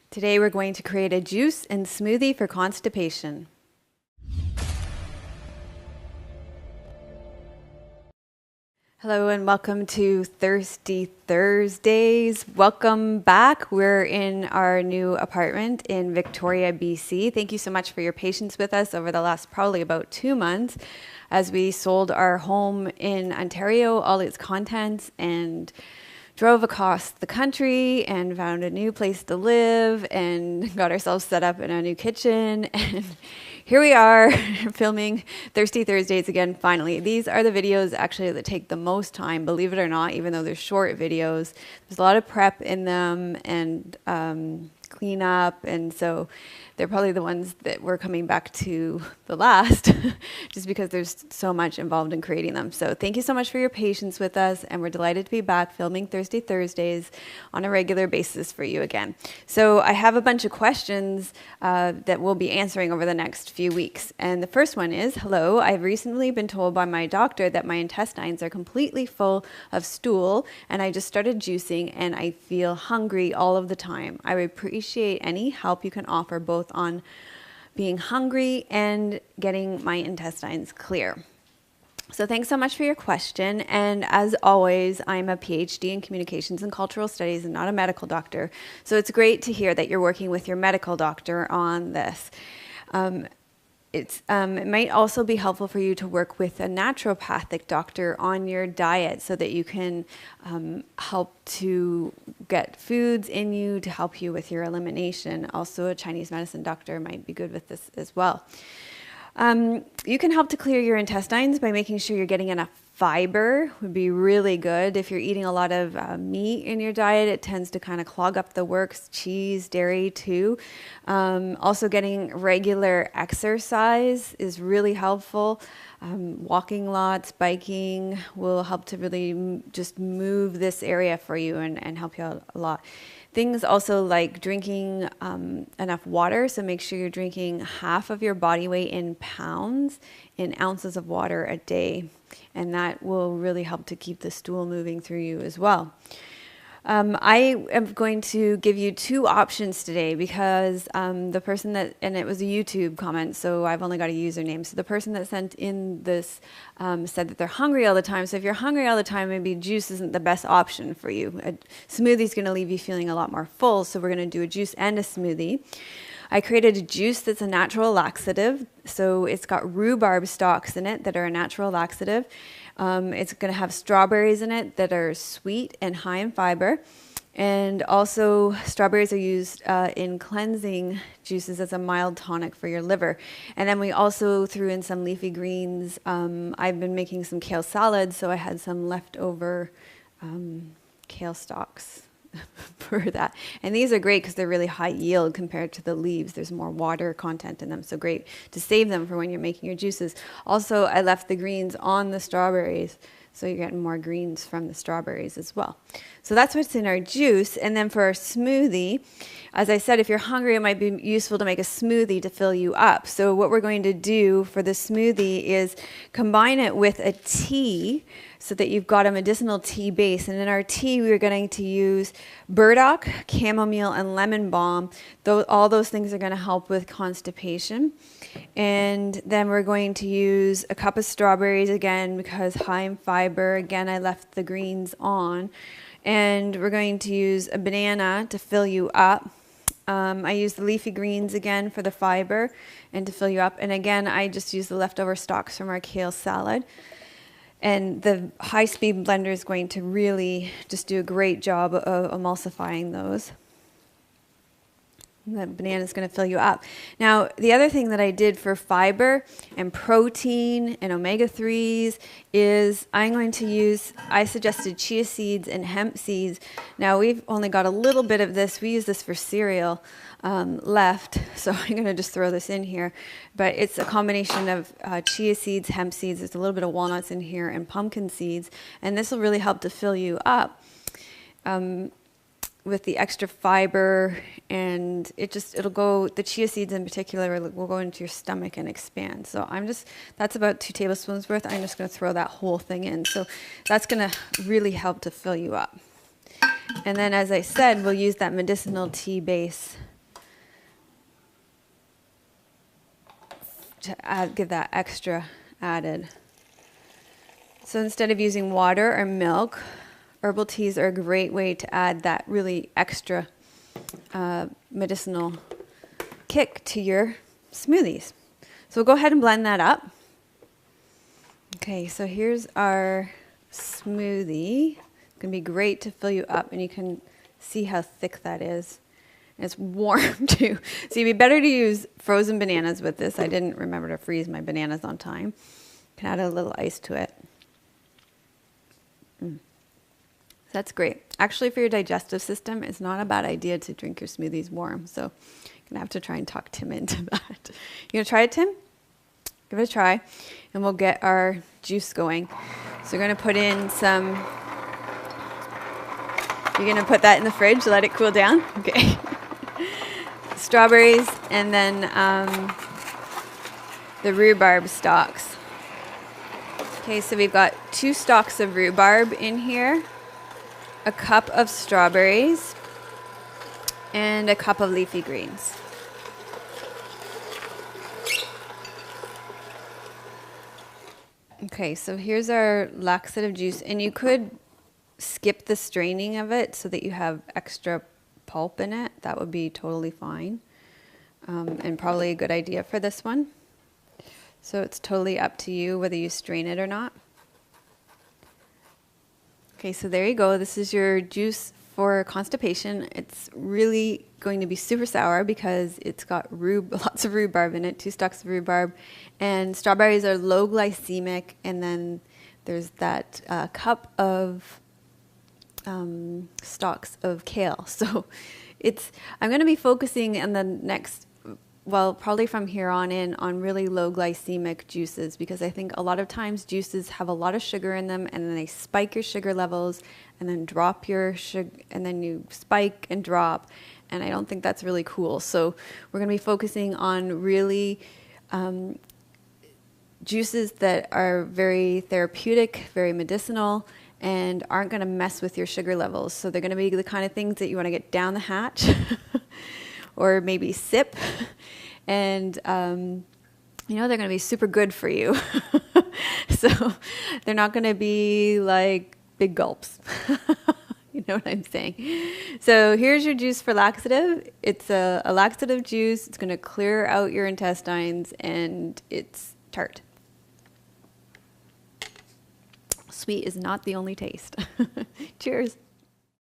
Today we're going to create a juice and smoothie for constipation. Hello and welcome to Thirsty Thursdays. Welcome back. We're in our new apartment in Victoria, BC. Thank you so much for your patience with us over the last probably about 2 months as we sold our home in Ontario, all its contents, and drove across the country and found a new place to live and got ourselves set up in a new kitchen. And here we are filming Thirsty Thursdays again, finally. These are the videos actually that take the most time, believe it or not, even though they're short videos. There's a lot of prep in them and clean up, and so they're probably the ones that we're coming back to the last just because there's so much involved in creating them. So thank you so much for your patience with us, and we're delighted to be back filming Thirsty Thursdays on a regular basis for you again. So I have a bunch of questions that we'll be answering over the next few weeks. And the first one is, hello, I've recently been told by my doctor that my intestines are completely full of stool, and I just started juicing and I feel hungry all of the time. I would appreciate any help you can offer both on being hungry and getting my intestines clear. So thanks so much for your question. And as always, I'm a PhD in communications and cultural studies and not a medical doctor. So it's great to hear that you're working with your medical doctor on this. It might also be helpful for you to work with a naturopathic doctor on your diet so that you can help to get foods in you to help you with your elimination. Also, a Chinese medicine doctor might be good with this as well. You can help to clear your intestines by making sure you're getting enough fiber. Would be really good. If you're eating a lot of meat in your diet, it tends to kind of clog up the works. Cheese, dairy too. Also getting regular exercise is really helpful. Walking lots, biking will help to really just move this area for you and help you out a lot. Things also like drinking enough water, so make sure you're drinking half of your body weight in pounds in ounces of water a day, and that will really help to keep the stool moving through you as well. I am going to give you 2 options today because the person that, and it was a YouTube comment, so I've only got a username. So the person that sent in this said that they're hungry all the time. So if you're hungry all the time, maybe juice isn't the best option for you. A smoothie is going to leave you feeling a lot more full, so we're going to do a juice and a smoothie. I created a juice that's a natural laxative. So it's got rhubarb stalks in it that are a natural laxative. It's going to have strawberries in it that are sweet and high in fiber. And also strawberries are used in cleansing juices as a mild tonic for your liver. And then we also threw in some leafy greens. I've been making some kale salad, so I had some leftover kale stalks for that. And these are great because they're really high yield compared to the leaves. There's more water content in them, so great to save them for when you're making your juices. Also, I left the greens on the strawberries, so you're getting more greens from the strawberries as well. So that's what's in our juice. And then for our smoothie, as I said, if you're hungry, it might be useful to make a smoothie to fill you up. So what we're going to do for the smoothie is combine it with a tea so that you've got a medicinal tea base. And in our tea, we're going to use burdock, chamomile, and lemon balm. All those things are going to help with constipation. And then we're going to use a cup of strawberries again because high in fiber. Again, I left the greens on. And we're going to use a banana to fill you up. I use the leafy greens again for the fiber and to fill you up. And again, I just use the leftover stalks from our kale salad. And the high-speed blender is going to really just do a great job of emulsifying those. The banana is going to fill you up. Now, the other thing that I did for fiber and protein and omega-3s is I suggested chia seeds and hemp seeds. Now, we've only got a little bit of this. We use this for cereal left, so I'm going to just throw this in here. But it's a combination of chia seeds, hemp seeds. There's a little bit of walnuts in here and pumpkin seeds. And this will really help to fill you up. With the extra fiber, and the chia seeds in particular will go into your stomach and expand. So that's about 2 tablespoons worth. I'm just going to throw that whole thing in. So that's going to really help to fill you up. And then, as I said, we'll use that medicinal tea base to give that extra added. So instead of using water or milk, herbal teas are a great way to add that really extra medicinal kick to your smoothies. So we'll go ahead and blend that up. Okay, so here's our smoothie. It's going to be great to fill you up, and you can see how thick that is. And it's warm too. So it'd be better to use frozen bananas with this. I didn't remember to freeze my bananas on time. Can add a little ice to it. That's great. Actually, for your digestive system, it's not a bad idea to drink your smoothies warm. So you're going to have to try and talk Tim into that. You going to try it, Tim? Give it a try, and we'll get our juice going. So we're going to put in some, you're going to put that in the fridge, let it cool down. Okay. Strawberries, and then the rhubarb stalks. Okay, so we've got 2 stalks of rhubarb in here, a cup of strawberries, and a cup of leafy greens. Okay, so here's our laxative juice, and you could skip the straining of it so that you have extra pulp in it. That would be totally fine, and probably a good idea for this one. So it's totally up to you whether you strain it or not. Okay, so there you go. This is your juice for constipation. It's really going to be super sour because it's got lots of rhubarb in it, 2 stalks of rhubarb. And strawberries are low glycemic. And then there's that cup of stalks of kale. So I'm going to be focusing in the next, well, probably from here on in, on really low glycemic juices, because I think a lot of times juices have a lot of sugar in them, and then they spike your sugar levels, and then drop your sugar, and then you spike and drop, and I don't think that's really cool. So we're going to be focusing on really juices that are very therapeutic, very medicinal, and aren't going to mess with your sugar levels. So they're going to be the kind of things that you want to get down the hatch or maybe sip. And, they're going to be super good for you. So they're not going to be like big gulps. You know what I'm saying? So here's your juice for laxative. It's a laxative juice. It's going to clear out your intestines, and it's tart. Sweet is not the only taste. Cheers.